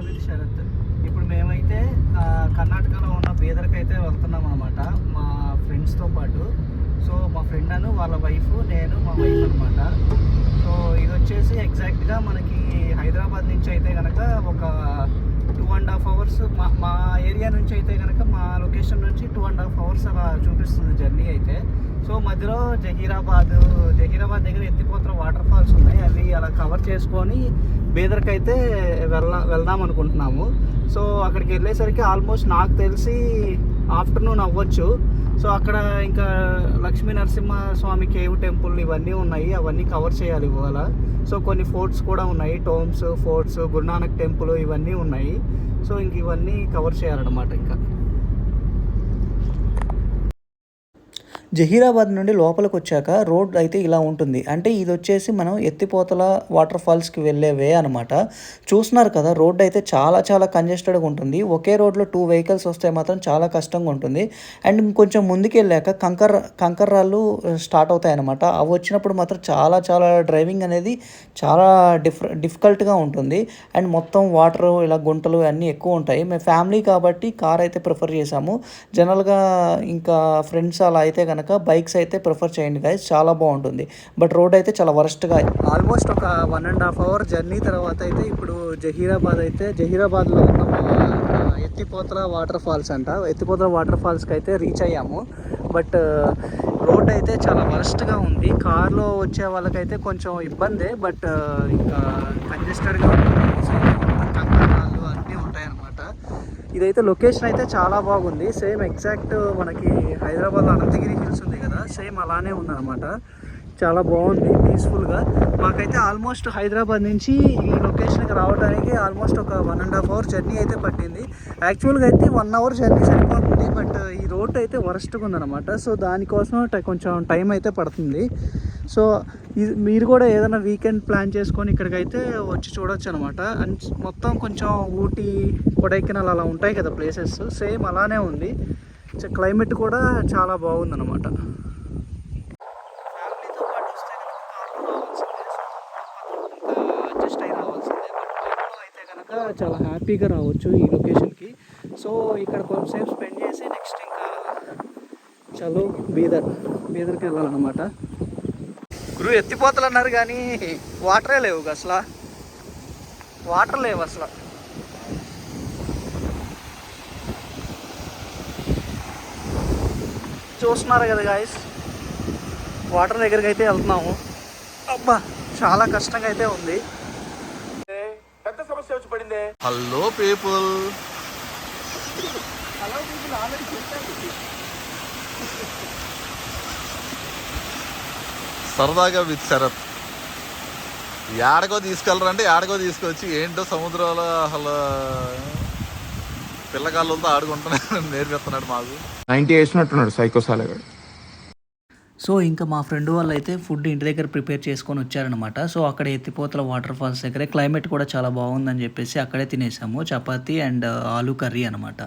With Sarath. ఇప్పుడు మేమైతే కర్ణాటకలో ఉన్న బీదర్కి అయితే వెళ్తున్నాం అనమాట మా ఫ్రెండ్స్తో పాటు. సో మా ఫ్రెండ్ అను వాళ్ళ వైఫ్, నేను మా వైఫ్ అనమాట. సో ఇది వచ్చేసి ఎగ్జాక్ట్గా మనకి హైదరాబాద్ నుంచి అయితే కనుక ఒక 2.5 hours, మా ఏరియా నుంచి అయితే కనుక మా లొకేషన్ నుంచి 2.5 hours అలా చూపిస్తుంది జర్నీ అయితే. సో మధ్యలో జహీరాబాద్ దగ్గర ఎత్తిపోతల వాటర్ ఫాల్స్ ఉన్నాయి, అవి అలా కవర్ చేసుకొని బీదర్కి అయితే వెళ్దాం అనుకుంటున్నాము. సో అక్కడికి వెళ్ళేసరికి ఆల్మోస్ట్ నాకు తెలిసి ఆఫ్టర్నూన్ అవ్వచ్చు. సో అక్కడ ఇంకా లక్ష్మీ నరసింహస్వామి కేవ్ టెంపుల్ ఇవన్నీ ఉన్నాయి, అవన్నీ కవర్ చేయాలి ఇవాళ. సో కొన్ని ఫోర్ట్స్ కూడా ఉన్నాయి, టోమ్స్, ఫోర్ట్స్, గురునానక్ టెంపుల్ ఇవన్నీ ఉన్నాయి. సో ఇంక ఇవన్నీ కవర్ చేయాలన్నమాట. ఇంకా జహీరాబాద్ నుండి లోపలికి వచ్చాక రోడ్ అయితే ఇలా ఉంటుంది. అంటే ఇది వచ్చేసి మనం ఎత్తిపోతల వాటర్ ఫాల్స్కి వెళ్ళే వే అనమాట. చూస్తున్నారు కదా, రోడ్ అయితే చాలా చాలా కంజెస్టెడ్గా ఉంటుంది. ఒకే రోడ్లో 2 vehicles వస్తే మాత్రం చాలా కష్టంగా ఉంటుంది. అండ్ ఇంకొంచెం ముందుకు వెళ్ళాక కంకర్ రాళ్ళు స్టార్ట్ అవుతాయి అనమాట. అవి వచ్చినప్పుడు మాత్రం చాలా చాలా డ్రైవింగ్ అనేది చాలా డిఫికల్ట్గా ఉంటుంది. అండ్ మొత్తం వాటర్ ఇలా గుంటలు అన్నీ ఎక్కువ ఉంటాయి. మేము ఫ్యామిలీ కాబట్టి కార్ అయితే ప్రిఫర్ చేసాము. జనరల్గా ఇంకా ఫ్రెండ్స్ అలా అయితే కనుక బైక్స్ అయితే ప్రిఫర్ చేయండి గైస్, చాలా బాగుంటుంది. బట్ రోడ్ అయితే చాలా వరస్ట్గా, ఆల్మోస్ట్ ఒక 1.5 hour జర్నీ తర్వాత అయితే ఇప్పుడు జహీరాబాద్లో ఉన్న ఎత్తిపోతల వాటర్ ఫాల్స్ అంట. ఎత్తిపోతల వాటర్ ఫాల్స్కి అయితే రీచ్ అయ్యాము. బట్ రోడ్ అయితే చాలా వరస్ట్గా ఉంది. కార్లో వచ్చే వాళ్ళకైతే కొంచెం ఇబ్బందే, బట్ ఇంకా కంజెస్టెడ్గా కంకరాలు అన్నీ ఉంటాయన్నమాట. ఇదైతే లొకేషన్ అయితే చాలా బాగుంది. సేమ్ ఎగ్జాక్ట్ మనకి హైదరాబాద్లో అనంతగిరి హిల్స్ ఉంది కదా, సేమ్ అలానే ఉందన్నమాట. చాలా బాగుంది పీస్ఫుల్గా. మాకైతే ఆల్మోస్ట్ హైదరాబాద్ నుంచి ఈ లొకేషన్కి రావడానికి ఆల్మోస్ట్ ఒక 1.5 hour జర్నీ అయితే పట్టింది. యాక్చువల్గా అయితే 1 hour జర్నీ సరిపోతుంది, బట్ ఈ రోడ్ అయితే వరస్ట్గా ఉందన్నమాట. సో దానికోసం కొంచెం టైం అయితే పడుతుంది. సో మీరు కూడా ఏదైనా వీకెండ్ ప్లాన్ చేసుకొని ఇక్కడికైతే వచ్చి చూడొచ్చు అనమాట. అండ్ మొత్తం కొంచెం ఊటీ, కొడైకెనాల్ అలా ఉంటాయి కదా ప్లేసెస్, సేమ్ అలానే ఉంది. క్లైమేట్ కూడా చాలా బాగుందన్నమాట. ఫ్యామిలీతో పాటు వస్తే కనుక అడ్జస్ట్ అయి రావాల్సిందే. బట్ అయితే కనుక చాలా హ్యాపీగా రావచ్చు ఈ లొకేషన్కి. సో ఇక్కడ కొంచెంసేపు స్పెండ్ చేసి నెక్స్ట్ ఇంకా చలో బీదర్కి వెళ్ళాలన్నమాట. గురు ఎత్తిపోతలు అన్నారు కానీ వాటరే లేవు అసలు, అసలు. చూస్తున్నారు కదా గాయస్, వాటర్ దగ్గరికి అయితే వెళ్తున్నాము. అబ్బా చాలా కష్టంగా అయితే ఉంది, పెద్ద సమస్య వచ్చి పడింది. హలో పీపుల్ సరదాగా విత్ శరత్. ఏడకో తీసుకెళ్ళరంటే ఏడకో తీసుకొచ్చి ఏంటో సముద్రంలో అసలు పిల్లగాళ్ళతో ఆడుకుంటున్నాడు, నేర్పిస్తున్నాడు మాకు. 90 వేసినట్టున్నాడు సైకోసాలగాడు. సో ఇంకా మా ఫ్రెండ్ వాళ్ళు అయితే ఫుడ్ ఇంటి దగ్గర ప్రిపేర్ చేసుకొని వచ్చారనమాట. సో అక్కడ ఎత్తిపోతల వాటర్ ఫాల్స్ దగ్గరే క్లైమేట్ కూడా చాలా బాగుందని చెప్పేసి అక్కడే తినేసాము. చపాతీ అండ్ ఆలూ కర్రీ అనమాట.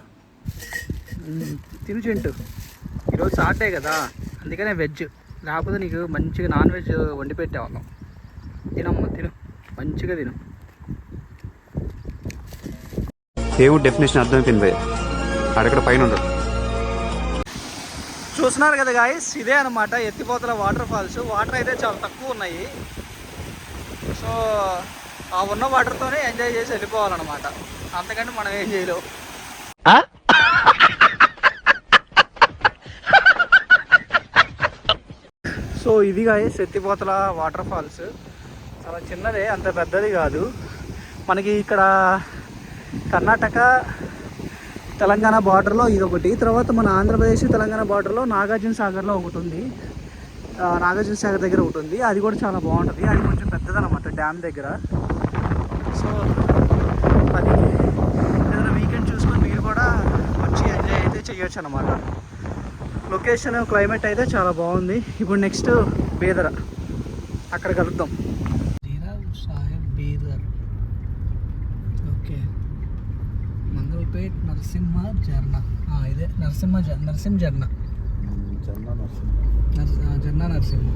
తిను చింటూ, ఈరోజు సాటర్డే కదా, అందుకనే వెజ్, లేకపోతే నీకు మంచిగా నాన్ వెజ్ వండి పెట్టేవాళ్ళం. తినమ్మా, తిను, మంచిగా తిను. దేవుడు డెఫినేషన్ అర్థమైపోయింది, అక్కడ పైన ఉండడు. చూస్తున్నారు కదా గాయస్, ఇదే అనమాట ఎత్తిపోతల వాటర్ ఫాల్స్. వాటర్ అయితే చాలా తక్కువ ఉన్నాయి. సో ఆ ఉన్న వాటర్తోనే ఎంజాయ్ చేసి వెళ్ళిపోవాలన్నమాట, అంతకంటే మనం ఏం చేయలేవు. సో ఇది గాయస్ ఎత్తిపోతల వాటర్ ఫాల్స్. చాలా చిన్నదే, అంత పెద్దది కాదు. మనకి ఇక్కడ కర్ణాటక తెలంగాణ బార్డర్లో ఇదొకటి, తర్వాత మన ఆంధ్రప్రదేశ్ తెలంగాణ బార్డర్లో నాగార్జున సాగర్లో ఒకటి ఉంది. నాగార్జున సాగర్ దగ్గర ఒకటి ఉంది, అది కూడా చాలా బాగుంటుంది. అది కొంచెం పెద్దదన్నమాట డ్యామ్ దగ్గర. సో అది ఏదైనా వీకెండ్ చూసుకొని మీరు కూడా వచ్చి ఎంజాయ్ అయితే చేయొచ్చు అనమాట. లొకేషన్, క్లైమేట్ అయితే చాలా బాగుంది. ఇప్పుడు నెక్స్ట్ బీదర్, అక్కడ కలుద్దాం. బీదర్, ఓకే. మంగళపేట్ నరసింహ జర్నా, ఇదే నరసింహ జర్నా, జర్నా నరసింహ.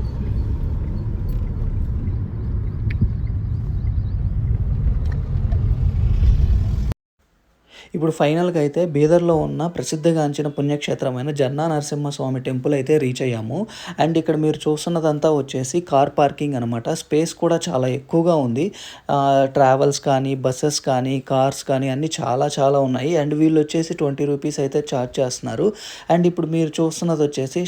ఇప్పుడు ఫైనల్గా అయితే బీదర్లో ఉన్న ప్రసిద్ధిగాంచిన పుణ్యక్షేత్రమైన జన్నా నరసింహస్వామి టెంపుల్ అయితే రీచ్ అయ్యాము. అండ్ ఇక్కడ మీరు చూస్తున్నదంతా వచ్చేసి కార్ పార్కింగ్ అనమాట. స్పేస్ కూడా చాలా ఎక్కువగా ఉంది. ట్రావెల్స్ కానీ, బస్సెస్ కానీ, కార్స్ కానీ అన్నీ చాలా చాలా ఉన్నాయి. అండ్ వీళ్ళు వచ్చేసి 20 రూపీస్ అయితే ఛార్జ్ చేస్తున్నారు. అండ్ ఇప్పుడు మీరు చూస్తున్నది వచ్చేసి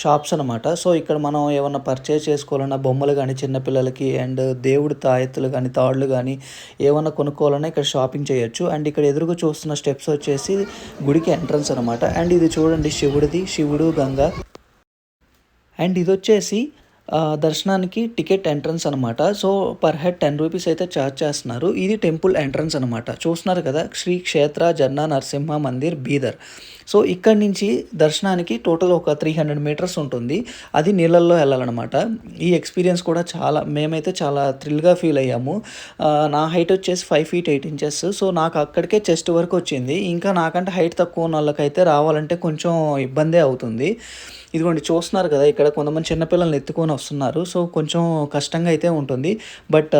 షాప్స్ అనమాట. సో ఇక్కడ మనం ఏమన్నా పర్చేస్ చేసుకోవాలన్నా బొమ్మలు కానీ చిన్నపిల్లలకి అండ్ దేవుడి తాయెత్తులు కానీ తాళ్ళు కానీ ఏమన్నా కొనుక్కోవాలన్నా ఇక్కడ షాపింగ్ చేయొచ్చు. అండ్ ఇక్కడ ఎదురుగా చూస్తున్న స్టెప్స్ వచ్చేసి గుడికి ఎంట్రన్స్ అనమాట. అండ్ ఇది చూడండి శివుడు గంగ. అండ్ ఇది వచ్చేసి దర్శనానికి టికెట్ ఎంట్రన్స్ అనమాట. సో పర్ హెడ్ 10 రూపీస్ అయితే ఛార్జ్ చేస్తున్నారు. ఇది టెంపుల్ ఎంట్రన్స్ అనమాట. చూస్తున్నారు కదా, శ్రీ క్షేత్ర జన్నా నరసింహ మందిర్ బీదర్. సో ఇక్కడి నుంచి దర్శనానికి టోటల్ ఒక 300 మీటర్స్ ఉంటుంది. అది నీళ్ళల్లో వెళ్ళాలన్నమాట. ఈ ఎక్స్పీరియన్స్ కూడా మేమైతే చాలా థ్రిల్గా ఫీల్ అయ్యాము. నా హైట్ వచ్చేసి 5 feet 8 inches. సో నాకు అక్కడికే చెస్ట్ వరకు వచ్చింది. ఇంకా నాకంటే హైట్ తక్కువ ఉన్న వాళ్ళకైతే రావాలంటే కొంచెం ఇబ్బందే అవుతుంది. ఇదిగోండి చూస్తున్నారు కదా, ఇక్కడ కొంతమంది చిన్నపిల్లల్ని ఎత్తుకొని వస్తున్నారు. సో కొంచెం కష్టంగా అయితే ఉంటుంది. బట్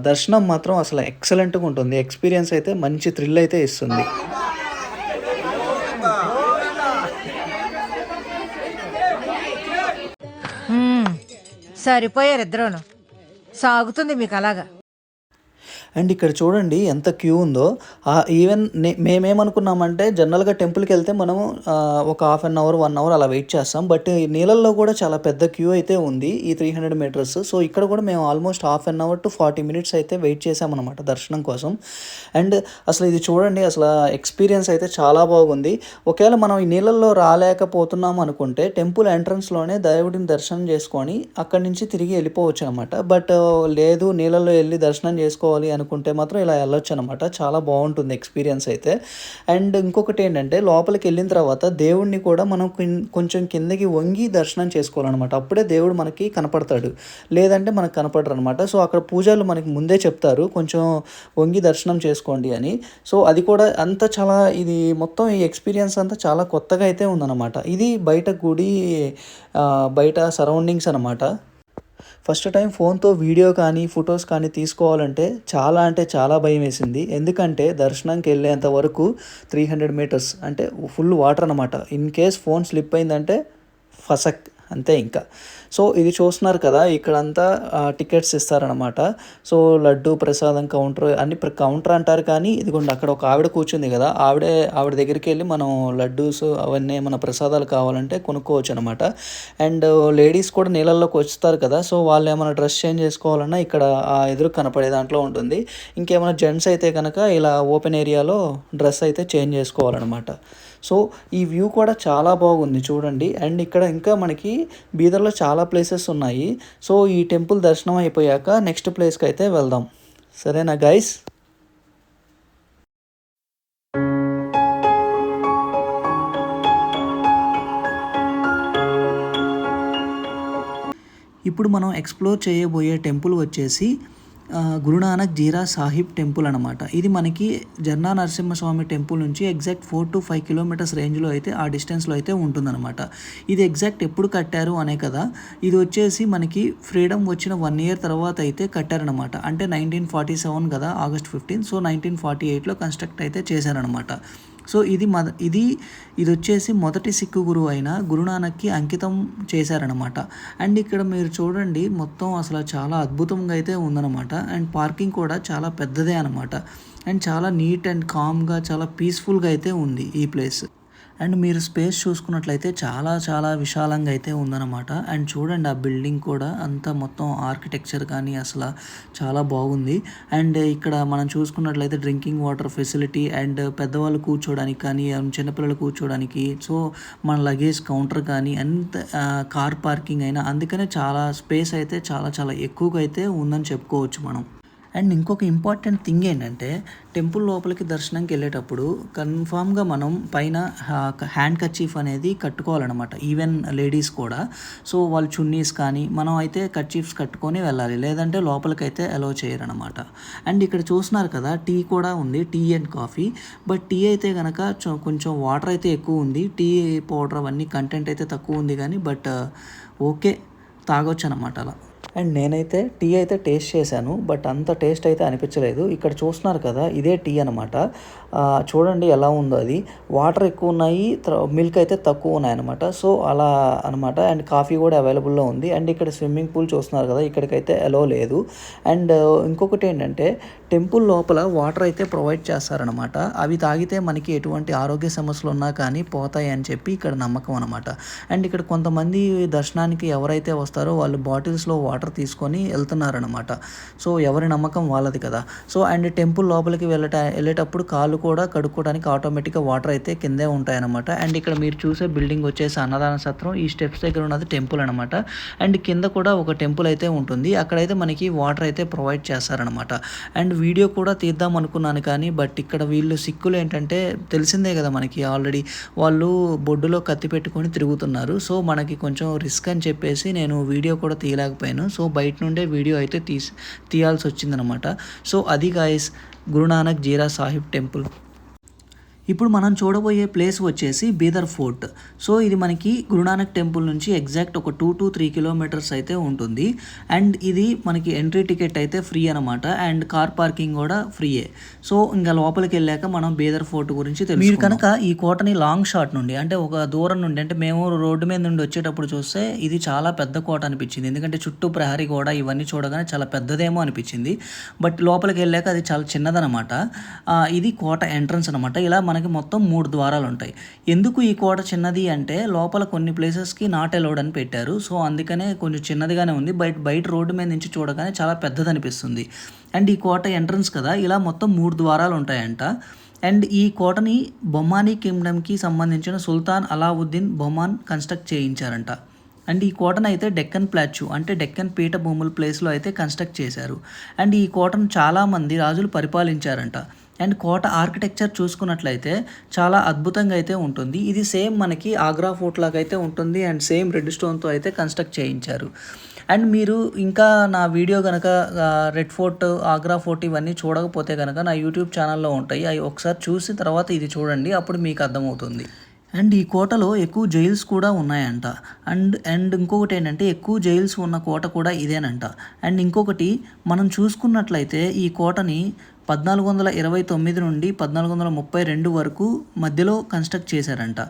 దర్శనం మాత్రం అసలు ఎక్సలెంట్గా ఉంటుంది. ఎక్స్పీరియన్స్ అయితే మంచి థ్రిల్ అయితే ఇస్తుంది. సరిపోయారు ఇద్దరును. సాగుతుంది మీకు అలాగా. అండ్ ఇక్కడ చూడండి ఎంత క్యూ ఉందో. ఈవెన్ మేమేమనుకున్నామంటే జనరల్గా టెంపుల్కి వెళ్తే మనం ఒక 1/2 hour 1 hour అలా వెయిట్ చేస్తాం. బట్ నీళ్ళల్లో కూడా చాలా పెద్ద క్యూ అయితే ఉంది ఈ 300 మీటర్స్. సో ఇక్కడ కూడా మేము ఆల్మోస్ట్ 1/2 hour to 40 minutes అయితే వెయిట్ చేసామన్నమాట దర్శనం కోసం. అండ్ అసలు ఇది చూడండి, అసలు ఎక్స్పీరియన్స్ అయితే చాలా బాగుంది. ఒకవేళ మనం ఈ నీళ్ళల్లో రాలేకపోతున్నాం అనుకుంటే టెంపుల్ ఎంట్రన్స్లోనే దేవుడిని దర్శనం చేసుకొని అక్కడి నుంచి తిరిగి వెళ్ళిపోవచ్చు అనమాట. బట్ లేదు, నీళ్ళల్లో వెళ్ళి దర్శనం చేసుకోవాలి అనుకుంటే మాత్రం ఇలా వెళ్ళొచ్చు అనమాట. చాలా బాగుంటుంది ఎక్స్పీరియన్స్ అయితే. అండ్ ఇంకొకటి ఏంటంటే లోపలికి వెళ్ళిన తర్వాత దేవుడిని కూడా మనం కొంచెం కిందకి వంగి దర్శనం చేసుకోవాలన్నమాట. అప్పుడే దేవుడు మనకి కనపడతాడు, లేదంటే మనకు కనపడరు అనమాట. సో అక్కడ పూజలు మనకి ముందే చెప్తారు కొంచెం వంగి దర్శనం చేసుకోండి అని. సో అది కూడా అంతా చాలా ఇది మొత్తం ఈ ఎక్స్పీరియన్స్ అంతా చాలా కొత్తగా అయితే ఉందన్నమాట. ఇది బయట గుడి బయట సరౌండింగ్స్ అనమాట. ఫస్ట్ టైం ఫోన్తో వీడియో కానీ ఫొటోస్ కానీ తీసుకోవాలంటే చాలా భయం వేసింది. ఎందుకంటే దర్శనంకి వెళ్ళేంత వరకు 300 మీటర్స్ అంటే ఫుల్ వాటర్ అనమాట. ఇన్ కేస్ ఫోన్ స్లిప్ అయిందంటే ఫసక్ అంతే ఇంకా. సో ఇది చూస్తున్నారు కదా, ఇక్కడంతా టికెట్స్ ఇస్తారనమాట. లడ్డు ప్రసాదం కౌంటర్ అన్ని కౌంటర్ అంటారు, కానీ ఇదిగోండి అక్కడ ఒక ఆవిడ కూర్చుంది కదా, ఆవిడ దగ్గరికి వెళ్ళి మనం లడ్డూస్ అవన్నీ మన ప్రసాదాలు కావాలంటే కొనుక్కోవచ్చు అనమాట. అండ్ లేడీస్ కూడా నీళ్ళల్లోకి వస్తారు కదా, సో వాళ్ళు ఏమైనా డ్రెస్ చేంజ్ చేసుకోవాలన్నా ఇక్కడ ఎదురు కనపడే దాంట్లో ఉంటుంది. ఇంకేమైనా జెంట్స్ అయితే కనుక ఇలా ఓపెన్ ఏరియాలో డ్రెస్ అయితే చేంజ్ చేసుకోవాలన్నమాట. సో ఈ వ్యూ కూడా చాలా బాగుంది చూడండి. అండ్ ఇక్కడ ఇంకా మనకి బీదర్లో చాలా ప్లేసెస్ ఉన్నాయి. సో ఈ టెంపుల్ దర్శనం అయిపోయాక నెక్స్ట్ ప్లేస్కి అయితే వెళ్దాం. సరేనా గైస్? ఇప్పుడు మనం ఎక్స్ప్లోర్ చేయబోయే టెంపుల్ వచ్చేసి గురునానక్ జీరా సాహిబ్ టెంపుల్ అనమాట. ఇది మనకి జన్నా నరసింహస్వామి టెంపుల్ నుంచి ఎగ్జాక్ట్ 4 to 5 kilometers రేంజ్లో అయితే ఆ డిస్టెన్స్లో అయితే ఉంటుందన్నమాట. ఇది ఎగ్జాక్ట్ ఎప్పుడు కట్టారు అనే కదా, ఇది వచ్చేసి మనకి ఫ్రీడమ్ వచ్చిన 1 year తర్వాత అయితే కట్టారనమాట. అంటే 1947 కదా, August 15. సో 1948లో కన్స్ట్రక్ట్ అయితే చేశారనమాట. సో ఇది వచ్చేసి మొదటి సిక్కు గురువు అయిన గురునానక్కి అంకితం చేశారనమాట. అండ్ ఇక్కడ మీరు చూడండి మొత్తం అసలు చాలా అద్భుతంగా అయితే ఉందన్నమాట. అండ్ పార్కింగ్ కూడా చాలా పెద్దదే అనమాట. అండ్ చాలా నీట్ అండ్ కామ్గా చాలా పీస్ఫుల్గా అయితే ఉంది ఈ ప్లేస్. అండ్ మీరు స్పేస్ చూసుకున్నట్లయితే చాలా విశాలంగా అయితే ఉందన్నమాట. అండ్ చూడండి ఆ బిల్డింగ్ కూడా అంతా మొత్తం ఆర్కిటెక్చర్ కానీ అసలు చాలా బాగుంది. అండ్ ఇక్కడ మనం చూసుకున్నట్లయితే డ్రింకింగ్ వాటర్ ఫెసిలిటీ అండ్ పెద్దవాళ్ళు కూర్చోడానికి కానీ చిన్నపిల్లలు కూర్చోడానికి, సో మన లగేజ్ కౌంటర్ కానీ అంత కార్ పార్కింగ్ అయినా, అందుకనే చాలా స్పేస్ అయితే చాలా ఎక్కువగా అయితే ఉందని చెప్పుకోవచ్చు మనం. అండ్ ఇంకొక ఇంపార్టెంట్ థింగ్ ఏంటంటే టెంపుల్ లోపలికి దర్శనంకి వెళ్ళేటప్పుడు కన్ఫామ్గా మనం పైన హ్యాండ్ కర్చీఫ్ అనేది కట్టుకోవాలన్నమాట. ఈవెన్ లేడీస్ కూడా. సో వాళ్ళు చున్నీస్ కానీ మనం అయితే కర్చీఫ్స్ కట్టుకొని వెళ్ళాలి, లేదంటే లోపలికైతే అలో చేయరనమాట. అండ్ ఇక్కడ చూస్తున్నారు కదా, టీ కూడా ఉంది, tea and coffee. But tea అయితే కనుక కొంచెం వాటర్ అయితే ఎక్కువ ఉంది, టీ పౌడర్ అవన్నీ కంటెంట్ అయితే తక్కువ ఉంది కానీ బట్ ఓకే తాగొచ్చు అనమాట అలా. అండ్ నేనైతే టీ అయితే టేస్ట్ చేశాను, బట్ అంత టేస్ట్ అయితే అనిపించలేదు. ఇక్కడ చూస్తున్నారు కదా, ఇదే టీ అనమాట. చూడండి ఎలా ఉందో అది. వాటర్ ఎక్కువ ఉన్నాయి, మిల్క్ అయితే తక్కువ ఉన్నాయి అనమాట. సో అలా అనమాట. అండ్ కాఫీ కూడా అవైలబుల్లో ఉంది. అండ్ ఇక్కడ స్విమ్మింగ్ పూల్ చూస్తున్నారు కదా, ఇక్కడికైతే అలో లేదు. అండ్ ఇంకొకటి ఏంటంటే టెంపుల్ లోపల వాటర్ అయితే ప్రొవైడ్ చేస్తారనమాట. అవి తాగితే మనకి ఎటువంటి ఆరోగ్య సమస్యలు ఉన్నా కానీ పోతాయి అని చెప్పి ఇక్కడ నమ్మకం అనమాట. అండ్ ఇక్కడ కొంతమంది దర్శనానికి ఎవరైతే వస్తారో వాళ్ళు బాటిల్స్లో వాటర్ తీసుకొని వెళ్తున్నారనమాట. సో ఎవరి నమ్మకం వాళ్ళది కదా. సో అండ్ టెంపుల్ లోపలికి వెళ్ళేటప్పుడు కాళ్ళు కూడా కడుక్కోవడానికి ఆటోమేటిక్గా వాటర్ అయితే కిందే ఉంటాయన్నమాట. అండ్ ఇక్కడ మీరు చూసే బిల్డింగ్ వచ్చేసి అన్నదాన సత్రం. ఈ స్టెప్స్ దగ్గర ఉన్నది టెంపుల్ అనమాట. అండ్ కింద కూడా ఒక టెంపుల్ అయితే ఉంటుంది. అక్కడైతే మనకి వాటర్ అయితే ప్రొవైడ్ చేస్తారనమాట. అండ్ వీడియో కూడా తీద్దాం అనుకున్నాను కానీ బట్ ఇక్కడ వీళ్ళు సిక్కులు ఏంటంటే తెలిసిందే కదా మనకి, ఆల్రెడీ వాళ్ళు బొడ్డులో కత్తి పెట్టుకొని తిరుగుతున్నారు. సో మనకి కొంచెం రిస్క్ అని చెప్పేసి నేను వీడియో కూడా తీయలేకపోయాను. సో బయట నుండే వీడియో అయితే తీయాల్సి వచ్చిందనమాట. సో అది గాయస్ గురునానక్ జీరా సాహిబ్ టెంపుల్. ఇప్పుడు మనం చూడబోయే ప్లేస్ వచ్చేసి బీదర్ ఫోర్ట్. సో ఇది మనకి గురునానక్ టెంపుల్ నుంచి ఎగ్జాక్ట్ ఒక 2 to 3 కిలోమీటర్స్ అయితే ఉంటుంది. అండ్ ఇది మనకి ఎంట్రీ టికెట్ అయితే ఫ్రీ అనమాట. అండ్ కార్ పార్కింగ్ కూడా ఫ్రీయే. సో ఇంకా లోపలికి వెళ్ళాక మనం బీదర్ ఫోర్ట్ గురించి తెలుసు. మీరు కనుక ఈ కోటని లాంగ్ షాట్ నుండి అంటే ఒక దూరం నుండి, అంటే మేము రోడ్డు మీద నుండి వచ్చేటప్పుడు చూస్తే ఇది చాలా పెద్ద కోట అనిపించింది. ఎందుకంటే చుట్టూ ప్రహరీ గోడ ఇవన్నీ చూడగానే చాలా పెద్దదేమో అనిపించింది. బట్ లోపలికి వెళ్ళాక అది చాలా చిన్నదనమాట. ఇది కోట ఎంట్రన్స్ అనమాట. ఇలా మనకి మొత్తం 3 ద్వారాలు ఉంటాయి. ఎందుకు ఈ కోట చిన్నది అంటే లోపల కొన్ని ప్లేసెస్కి నాట్ అలౌడ్ అని పెట్టారు. సో అందుకనే కొంచెం చిన్నదిగానే ఉంది. బయట రోడ్డు మీద నుంచి చూడగానే చాలా పెద్దది అనిపిస్తుంది. అండ్ ఈ కోట ఎంట్రన్స్ కదా, ఇలా మొత్తం 3 ద్వారాలు ఉంటాయంట. అండ్ ఈ కోటని బొమానీ కింగ్డమ్కి సంబంధించిన సుల్తాన్ అలావుద్దీన్ బొమాన్ కన్స్ట్రక్ట్ చేయించారంట. అండ్ ఈ కోటను అయితే డెక్కన్ ప్లాట్యూ అంటే డెక్కన్ పీఠభూముల ప్లేస్లో అయితే కన్స్ట్రక్ట్ చేశారు. అండ్ ఈ కోటను చాలామంది రాజులు పరిపాలించారంట. అండ్ కోట ఆర్కిటెక్చర్ చూసుకున్నట్లయితే చాలా అద్భుతంగా అయితే ఉంటుంది. ఇది సేమ్ మనకి ఆగ్రా ఫోర్ట్ లాగా అయితే ఉంటుంది. అండ్ సేమ్ రెడ్ స్టోన్తో అయితే కన్స్ట్రక్ట్ చేయించారు. అండ్ మీరు ఇంకా నా వీడియో కనుక రెడ్ ఫోర్ట్, ఆగ్రా ఫోర్ట్ ఇవన్నీ చూడకపోతే కనుక నా యూట్యూబ్ ఛానల్లో ఉంటాయి. అవి ఒకసారి చూసిన తర్వాత ఇది చూడండి, అప్పుడు మీకు అర్థమవుతుంది. అండ్ ఈ కోటలో ఎక్కువ జైల్స్ కూడా ఉన్నాయంట. అండ్ ఇంకొకటి ఏంటంటే ఎక్కువ జైల్స్ ఉన్న కోట కూడా ఇదేనంట. అండ్ ఇంకొకటి మనం చూసుకున్నట్లయితే ఈ కోటని 1429 నుండి 1432 వరకు మధ్యలో కన్స్ట్రక్ట్ చేశారంట.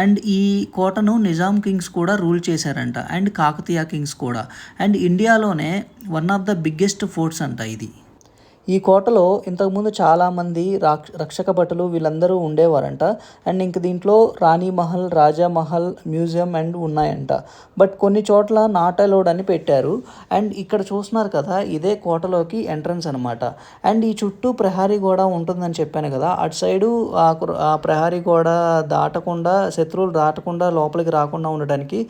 అండ్ ఈ కోటను నిజాం కింగ్స్ కూడా రూల్ చేశారంట. అండ్ కాకతీయ కింగ్స్ కూడా. అండ్ ఇండియాలోనే one of the biggest forts అంట ఇది. ఈ కోటలో ఇంతకుముందు చాలామంది రక్షక భటులు వీళ్ళందరూ ఉండేవారంట. అండ్ ఇంక దీంట్లో రాణి మహల్, రాజా మహల్, మ్యూజియం అండ్ ఉన్నాయంట. బట్ కొన్ని చోట్ల నాట్ అలౌడ్ అని పెట్టారు. అండ్ ఇక్కడ చూస్తున్నారు కదా, ఇదే కోటలోకి ఎంట్రన్స్ అనమాట. అండ్ ఈ చుట్టూ ప్రహరీ గోడ ఉంటుందని చెప్పాను కదా, అటు సైడు ఆ ప్రహరీ గోడ దాటకుండా, శత్రువులు దాటకుండా లోపలికి రాకుండా ఉండడానికి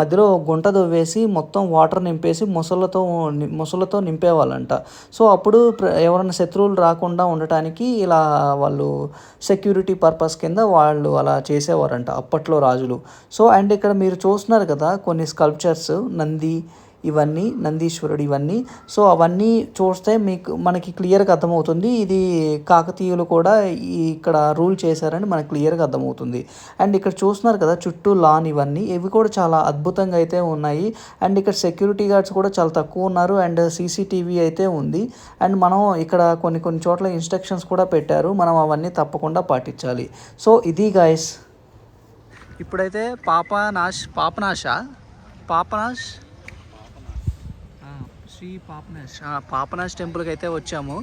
మధ్యలో గుంట దవ్వేసి మొత్తం వాటర్ నింపేసి ముసలతో నింపేవాళ్ళంట. సో అప్పుడు ఎవరైనా శత్రువులు రాకుండా ఉండటానికి ఇలా వాళ్ళు సెక్యూరిటీ పర్పస్ కింద వాళ్ళు అలా చేసేవారంట అప్పట్లో రాజులు. సో అండ్ ఇక్కడ మీరు చూస్తున్నారు కదా కొన్ని స్కల్ప్చర్స్, ఇవన్నీ నందీశ్వరుడు ఇవన్నీ. సో అవన్నీ చూస్తే మనకి క్లియర్గా అర్థమవుతుంది ఇది కాకతీయులు కూడా ఇక్కడ రూల్ చేశారని మనకి క్లియర్గా అర్థమవుతుంది. అండ్ ఇక్కడ చూస్తున్నారు కదా చుట్టూ లాన్ ఇవి కూడా చాలా అద్భుతంగా అయితే ఉన్నాయి. అండ్ ఇక్కడ సెక్యూరిటీ గార్డ్స్ కూడా చాలా తక్కువ ఉన్నారు. అండ్ సీసీటీవీ అయితే ఉంది. అండ్ మనం ఇక్కడ కొన్ని చోట్ల ఇన్స్ట్రక్షన్స్ కూడా పెట్టారు, మనం అవన్నీ తప్పకుండా పాటించాలి. సో ఇది గాయస్. ఇప్పుడైతే శ్రీ పాపనాశ్ టెంపుల్కి అయితే వచ్చాము.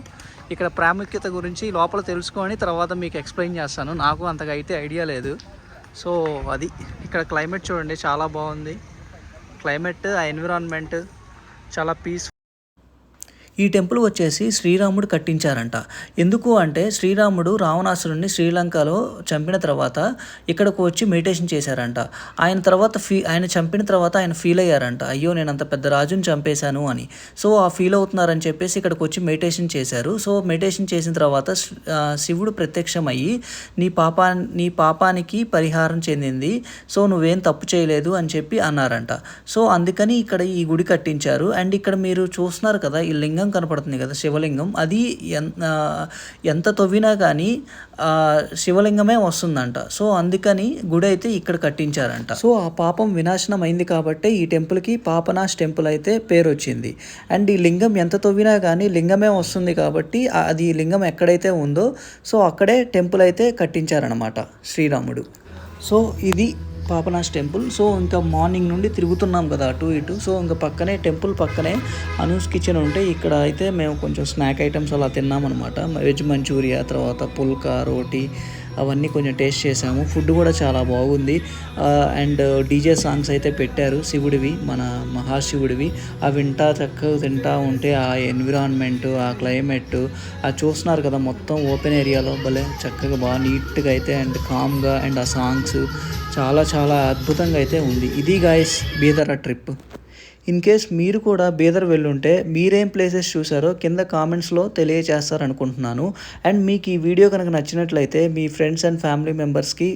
ఇక్కడ ప్రాముఖ్యత గురించి లోపల తెలుసుకొని తర్వాత మీకు ఎక్స్ప్లెయిన్ చేస్తాను. నాకు అంతగా అయితే ఐడియా లేదు. సో అది ఇక్కడ క్లైమేట్ చూడండి, చాలా బాగుంది క్లైమేట్, ఆ ఎన్విరాన్మెంట్ చాలా పీస్ఫుల్. ఈ టెంపుల్ వచ్చేసి శ్రీరాముడు కట్టించారంట. ఎందుకు అంటే శ్రీరాముడు రావణాసురుడిని శ్రీలంకలో చంపిన తర్వాత ఇక్కడికి వచ్చి మెడిటేషన్ చేశారంట. ఆయన చంపిన తర్వాత ఆయన ఫీల్ అయ్యారంట, అయ్యో నేను అంత పెద్ద రాజుని చంపేశాను అని. సో ఆ ఫీల్ అవుతున్నారని చెప్పేసి ఇక్కడికి వచ్చి మెడిటేషన్ చేశారు. సో మెడిటేషన్ చేసిన తర్వాత శివుడు ప్రత్యక్షమయ్యి నీ పాపానికి పరిహారం చెందింది, సో నువ్వేం తప్పు చేయలేదు అని చెప్పి అన్నారంట. సో అందుకని ఇక్కడ ఈ గుడి కట్టించారు. అండ్ ఇక్కడ మీరు చూస్తున్నారు కదా, ఈ లింగం లింగం కనపడుతుంది కదా, శివలింగం, అది ఎంత తవ్వినా కానీ శివలింగమే వస్తుందంట. సో అందుకని గుడి అయితే ఇక్కడ కట్టించారంట. సో ఆ పాపం వినాశనం అయింది కాబట్టి ఈ టెంపుల్కి పాపనాశ్ టెంపుల్ అయితే పేరు వచ్చింది. అండ్ ఈ లింగం ఎంత తవ్వినా కానీ లింగమే వస్తుంది కాబట్టి అది లింగం ఎక్కడైతే ఉందో సో అక్కడే టెంపుల్ అయితే కట్టించారనమాట శ్రీరాముడు. సో ఇది పాపనాశ్ టెంపుల్. సో ఇంకా మార్నింగ్ నుండి తిరుగుతున్నాం కదా అటు ఇటు. సో ఇంకా పక్కనే టెంపుల్ పక్కనే అనూస్ కిచెన్ ఉంటే ఇక్కడ అయితే మేము కొంచెం స్నాక్ ఐటమ్స్ అలా తిన్నామన్నమాట. వెజ్ మంచూరియా, తర్వాత పుల్కా, రోటీ అవన్నీ కొంచెం టేస్ట్ చేసాము. ఫుడ్ కూడా చాలా బాగుంది. అండ్ డీజే సాంగ్స్ అయితే పెట్టారు శివుడివి, మన మహాశివుడివి. అవి వింటా చక్కగా తింటా ఉంటే ఆ ఎన్విరాన్మెంట్, ఆ క్లైమేట్ అది చూస్తున్నారు కదా, మొత్తం ఓపెన్ ఏరియాలో భలే చక్కగా బాగా నీట్గా అయితే అండ్ కామ్గా అండ్ ఆ సాంగ్స్ చాలా చాలా అద్భుతంగా అయితే ఉంది. ఇది guys Bidar trip. In case మీరు కూడా బీదర్ వెళ్ళుంటే మీరేం ప్లేసెస్ చూసారో కింద కామెంట్స్లో తెలియజేస్తారనుకుంటున్నాను. అండ్ మీకు ఈ వీడియో కనుక నచ్చినట్లయితే మీ ఫ్రెండ్స్ అండ్ ఫ్యామిలీ మెంబర్స్కి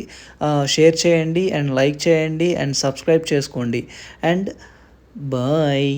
షేర్ చేయండి అండ్ లైక్ చేయండి అండ్ సబ్స్క్రైబ్ చేసుకోండి. And bye.